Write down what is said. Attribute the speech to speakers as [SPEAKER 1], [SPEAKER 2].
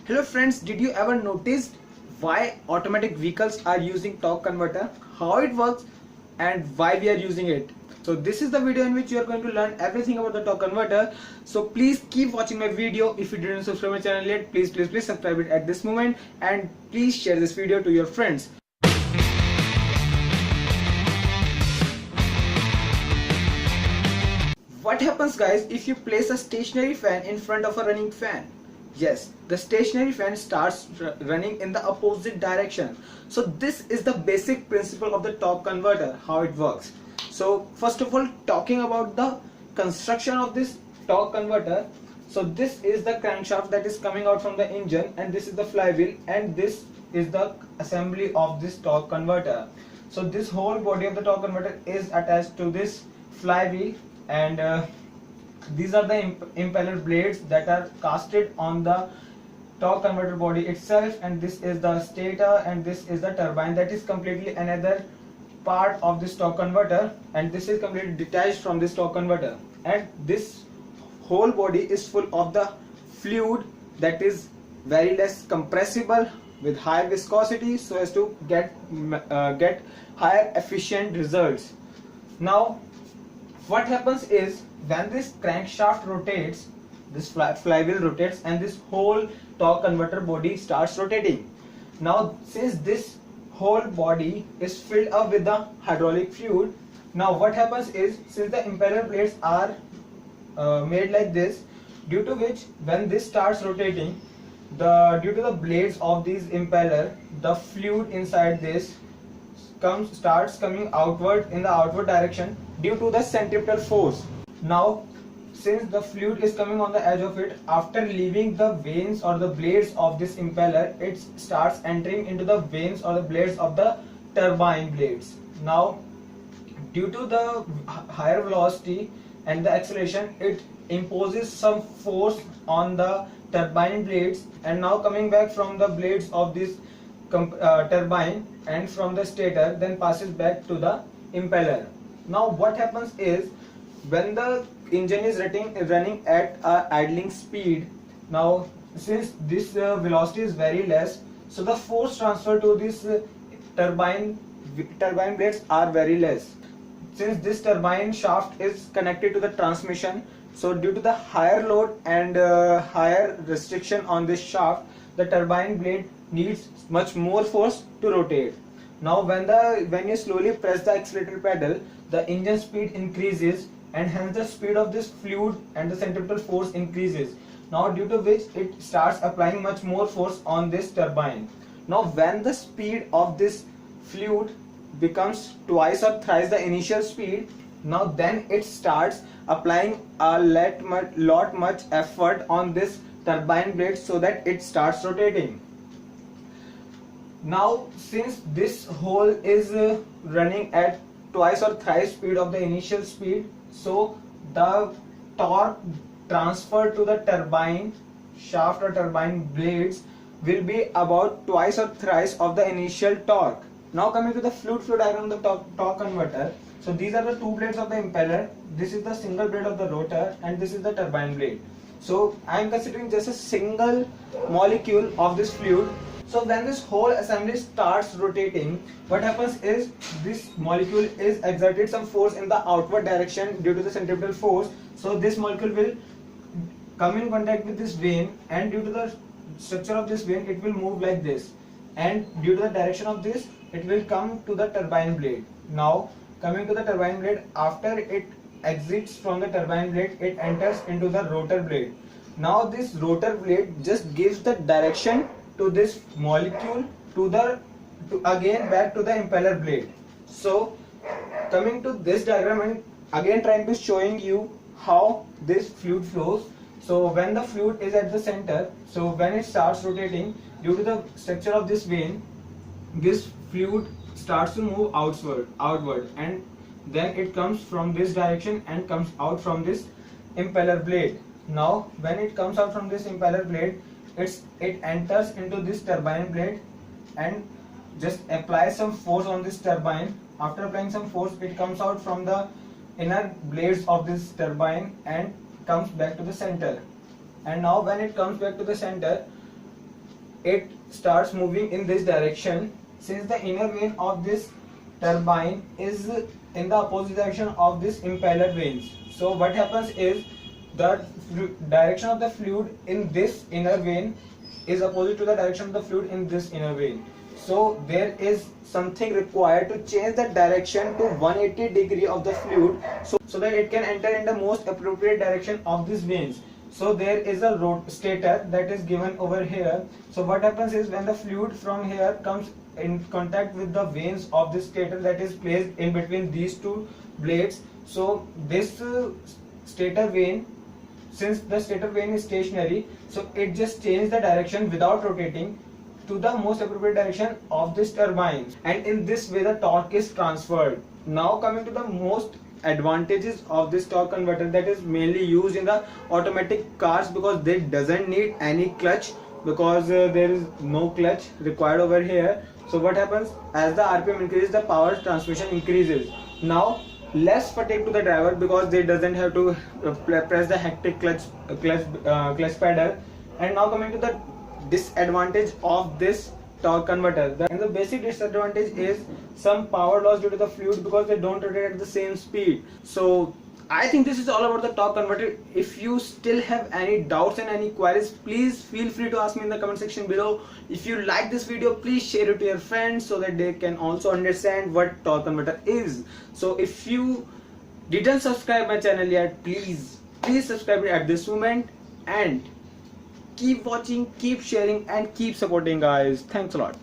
[SPEAKER 1] Hello friends, did you ever notice why automatic vehicles are using torque converter, how it works and why we are using it? So this is the video in which you are going to learn everything about the torque converter. So please keep watching my video. If you didn't subscribe my channel yet, please subscribe it at this moment, and please share this video to your friends. What happens guys if you place a stationary fan in front of a running fan? Yes, the stationary fan starts running in the opposite direction. So this is the basic principle of the torque converter, how it works. So first of all, talking about the construction of this torque converter. So this is the crankshaft that is coming out from the engine, and this is the flywheel, and this is the assembly of this torque converter. So this whole body of the torque converter is attached to this flywheel, and these are the impeller blades that are casted on the torque converter body itself, and this is the stator and this is the turbine that is completely another part of this torque converter, and this is completely detached from this torque converter. And this whole body is full of the fluid that is very less compressible with high viscosity, so as to get higher efficient results. Now what happens is, when this crankshaft rotates, this flywheel rotates, and this whole torque converter body starts rotating. Now since this whole body is filled up with the hydraulic fluid, now what happens is, since the impeller blades are made like this, due to which when this starts rotating, due to the blades of these impeller, the fluid inside this starts coming outward in the outward direction due to the centripetal force. Now since the fluid is coming on the edge of it, after leaving the vanes or the blades of this impeller, it starts entering into the vanes or the blades of the turbine blades. Now due to the higher velocity and the acceleration, it imposes some force on the turbine blades, and now coming back from the blades of this turbine and from the stator, then passes back to the impeller. Now what happens is, when the engine is running at idling speed, now since this velocity is very less, so the force transfer to this turbine blades are very less. Since this turbine shaft is connected to the transmission, so due to the higher load and higher restriction on this shaft, the turbine blade needs much more force to rotate. Now when you slowly press the accelerator pedal, the engine speed increases, and hence the speed of this fluid and the centripetal force increases. Now due to which it starts applying much more force on this turbine. Now when the speed of this fluid becomes twice or thrice the initial speed, now then it starts applying a lot much effort on this turbine blade so that it starts rotating. Now since this hole is running at twice or thrice speed of the initial speed, so the torque transferred to the turbine shaft or turbine blades will be about twice or thrice of the initial torque. Now coming to the fluid flow diagram of the torque converter. So these are the two blades of the impeller, this is the single blade of the rotor, and this is the turbine blade. So I am considering just a single molecule of this fluid. So when this whole assembly starts rotating, what happens is, this molecule is exerted some force in the outward direction due to the centripetal force. So this molecule will come in contact with this vane, and due to the structure of this vane, it will move like this, and due to the direction of this, it will come to the turbine blade. Now coming to the turbine blade, after it exits from the turbine blade, it enters into the rotor blade. Now this rotor blade just gives the direction to this molecule again back to the impeller blade. So coming to this diagram, and again trying to showing you how this fluid flows. So when the fluid is at the center, so when it starts rotating, due to the structure of this vane, this fluid starts to move outward, and then it comes from this direction and comes out from this impeller blade. Now when it comes out from this impeller blade, it enters into this turbine blade and just applies some force on this turbine. After applying some force, it comes out from the inner blades of this turbine and comes back to the center. And now when it comes back to the center, it starts moving in this direction. Since the inner vane of this turbine is in the opposite direction of this impeller vanes, so what happens is the direction of the fluid in this inner vane is opposite to the direction of the fluid in this inner vane. So there is something required to change the direction to 180 degree of the fluid, so that it can enter in the most appropriate direction of these veins. So there is a rotator that is given over here. So what happens is when the fluid from here comes in contact with the veins of this stator that is placed in between these two blades, so this stator vane, since the stator vane is stationary, so it just changes the direction without rotating to the most appropriate direction of this turbine, and in this way the torque is transferred. Now coming to the most advantages of this torque converter that is mainly used in the automatic cars, because they doesn't need any clutch, because there is no clutch required over here. So what happens, as the RPM increases, the power transmission increases. Now less fatigue to the driver, because they doesn't have to press the hectic clutch pedal. And now coming to the disadvantage of this torque converter, and the basic disadvantage is some power loss due to the fluid, because they don't rotate at the same speed. So I think this is all about the torque converter. If you still have any doubts and any queries, please feel free to ask me in the comment section below. If you like this video, please share it to your friends so that they can also understand what torque converter is. So if you didn't subscribe my channel yet, please subscribe it at this moment, and keep watching, keep sharing, and keep supporting, guys. Thanks a lot.